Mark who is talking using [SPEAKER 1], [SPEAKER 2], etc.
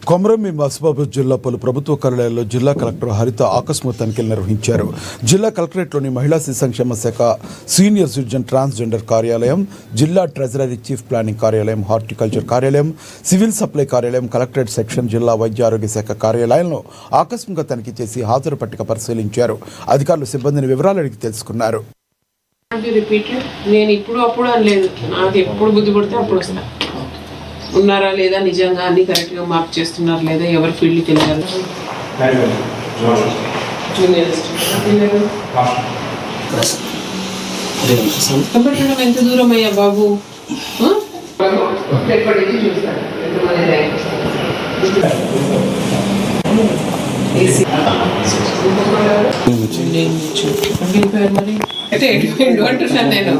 [SPEAKER 1] కొమరంభీం ఆసిఫాబాద్ జిల్లా పలు ప్రభుత్వ కార్యాలయాల్లో జిల్లా కలెక్టర్ హరిత ఆకస్మిక తనిఖీలు నిర్వహించారు. జిల్లా కలెక్టరేట్లోని మహిళా శిశు సంక్షేమ శాఖ సీనియర్ సిటిజన్ ట్రాన్స్జెండర్ కార్యాలయం, జిల్లా ట్రెజరీ చీఫ్ ప్లానింగ్ కార్యాలయం, హార్టికల్చర్ కార్యాలయం, సివిల్ సప్లై కార్యాలయం, కలెక్టరేట్ సెక్షన్, జిల్లా వైద్య ఆరోగ్య శాఖ కార్యాలయంలో ఆకస్మిక తనిఖీ చేసి హాజరు పట్టిక పరిశీలించారు. అధికారులు సిబ్బందిని వివరాలు అడిగి తెలుసుకున్నారు.
[SPEAKER 2] నేను ఇప్పుడు అప్పుడు అనలేదు, నాకు ఎప్పుడు బుద్ధి పడితే అప్పుడు వస్తా. ఉన్నారా లేదా, నిజంగా అన్ని కరెక్ట్గా మార్క్ చేస్తున్నారు లేదా, ఎవరు ఫీల్డ్కి వెళ్ళారు. సంతపెట్టడం ఎంత దూరం అయ్యా బాబు. మరి అయితే ఎడిపోయిండు అంటున్నాను నేను.